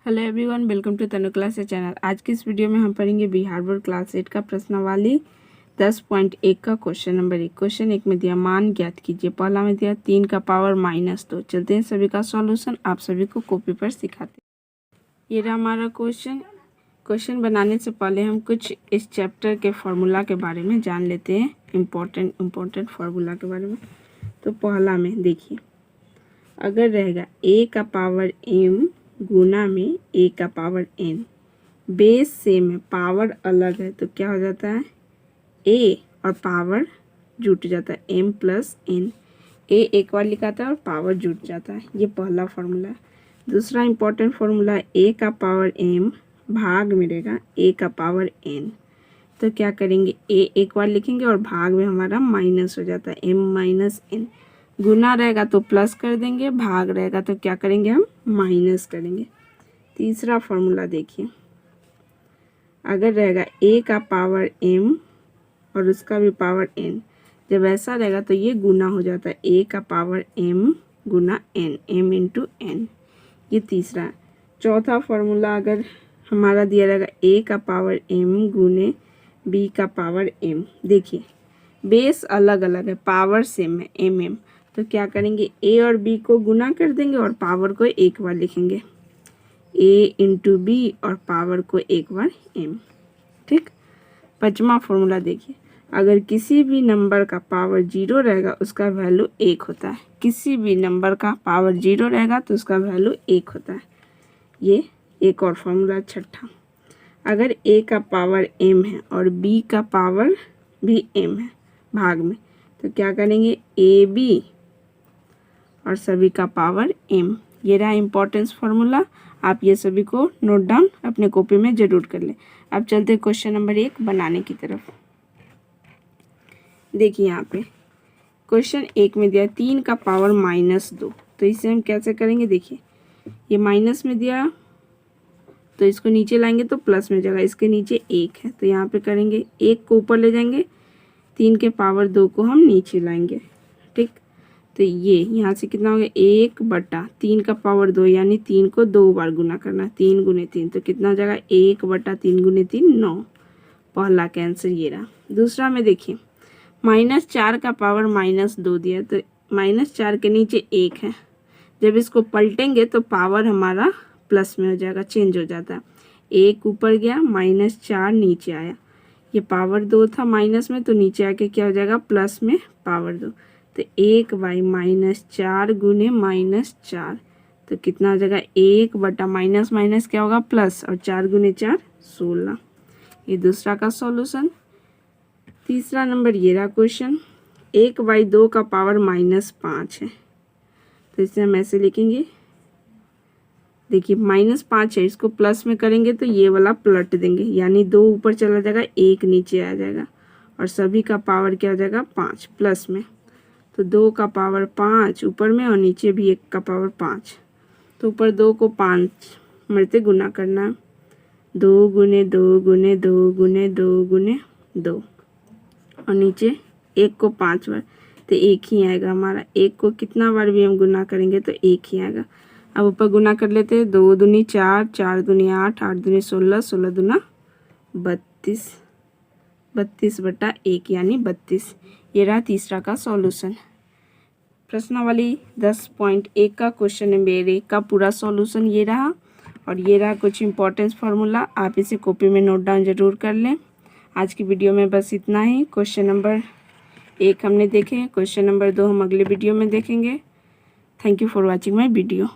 Hello everyone, welcome to Tanu class channel. आज की इस वीडियो में हम पढ़ेंगे बिहार बोर्ड क्लास 8 का प्रश्नावली 10.1 का क्वेश्चन नंबर 1। क्वेश्चन 1 में दिया मान ज्ञात कीजिए। पहला में दिया 3 का पावर -2। चलते हैं सभी का सॉल्यूशन, आप सभी को कॉपी पर सिखाते हैं। ये रहा हमारा क्वेश्चन। क्वेश्चन बनाने से पहले हम कुछ इस चैप्टर के फार्मूला के बारे में जान लेते हैं, इम्पोर्टेंट फार्मूला के बारे में। तो पहला में देखिए, अगर रहेगा a का पावर m गुना में a का पावर n, बेस सेम है, पावर अलग है, तो क्या हो जाता है a और पावर जुट जाता है m प्लस n। a एक बार लिखा था और पावर जुट जाता है, ये पहला फार्मूला है। दूसरा इंपॉर्टेंट फार्मूला है a का पावर m भाग में रहेगा a का पावर n, तो क्या करेंगे a एक बार लिखेंगे और भाग में हमारा माइनस हो जाता है m माइनस n। गुना रहेगा तो प्लस कर देंगे, भाग रहेगा तो क्या करेंगे हम माइनस करेंगे। तीसरा फॉर्मूला देखिए, अगर रहेगा a का पावर m और उसका भी पावर n, जब ऐसा रहेगा तो ये गुना हो जाता है a का पावर m गुना n, m इंटू n। ये तीसरा है। चौथा फॉर्मूला अगर हमारा दिया रहेगा a का पावर m गुने b का पावर m। देखिए बेस अलग अलग है, पावर सेम है mm, तो क्या करेंगे a और b को गुना कर देंगे और पावर को एक बार लिखेंगे a इंटू बी और पावर को एक बार m। ठीक। पांचवा फॉर्मूला देखिए, अगर किसी भी नंबर का पावर 0 रहेगा उसका वैल्यू 1 होता है। किसी भी नंबर का पावर 0 रहेगा तो उसका वैल्यू 1 होता है। ये एक और फॉर्मूला। छठा, अगर a का पावर m है और b का पावर भी m है भाग में, तो क्या करेंगे ab और सभी का पावर m। ये रहा इम्पोर्टेंस फार्मूला, आप ये सभी को नोट डाउन अपने कॉपी में जरूर कर लें। अब चलते हैं क्वेश्चन नंबर 1 बनाने की तरफ। देखिए यहाँ पे क्वेश्चन 1 में दिया 3 का पावर -2, तो इसे हम कैसे करेंगे। देखिए ये माइनस में दिया तो इसको नीचे लाएंगे तो प्लस में जाएगा, इसके नीचे 1 है तो यहाँ पे करेंगे 1 को ऊपर ले जाएंगे, 3 के पावर 2 को हम नीचे लाएंगे। ठीक, तो ये यहाँ से कितना हो गया 1/3 का पावर 2, यानी 3 को 2 बार गुना करना, 3 गुने 3, तो कितना हो जाएगा 1/3 गुने 3 9। पहला का आंसर ये रहा। दूसरा में देखिए -4 का पावर -2 दिया, तो -4 के नीचे 1 है, जब इसको पलटेंगे तो पावर हमारा प्लस में हो जाएगा, चेंज हो जाता है। 1 ऊपर गया, -4 नीचे आया, ये पावर 2 था माइनस में, तो नीचे आके क्या हो जाएगा प्लस में पावर 2, तो 1/-4 गुने -4, तो कितना हो जाएगा 1 बटा माइनस माइनस क्या होगा प्लस, और 4 गुने 4 16। ये दूसरा का सॉल्यूशन। तीसरा नंबर ये रहा क्वेश्चन, 1/2 का पावर -5 है, तो इसे हम ऐसे लिखेंगे। देखिए -5 है, इसको प्लस में करेंगे तो ये वाला पलट देंगे, यानी 2 ऊपर चला जाएगा, 1 नीचे आ जाएगा, और सभी का पावर क्या हो जाएगा 5 प्लस में, तो 2 का पावर 5 ऊपर में और नीचे भी 1 का पावर 5, तो ऊपर 2 को 5 मरते गुना करना, 2 गुने 2 गुने 2 गुने 2 गुने 2, और नीचे 1 को 5 बार, तो 1 ही आएगा हमारा। 1 को कितना बार भी हम गुना करेंगे तो 1 ही आएगा। अब ऊपर गुना कर लेते हैं, 2 दूनी 4, 4 दूनी 8, 8 दूनी 16, 16 दूना 32, 32/1 यानी 32। ये रहा तीसरा का सॉल्यूशन। प्रश्नावली 10.1 का क्वेश्चन नंबर 1 का पूरा सॉल्यूशन ये रहा, और ये रहा कुछ इंपॉर्टेंस फार्मूला, आप इसे कॉपी में नोट डाउन जरूर कर लें। आज की वीडियो में बस इतना ही। क्वेश्चन नंबर 1 हमने देखे, क्वेश्चन नंबर 2 हम अगले वीडियो में देखेंगे। Thank you for watching my video.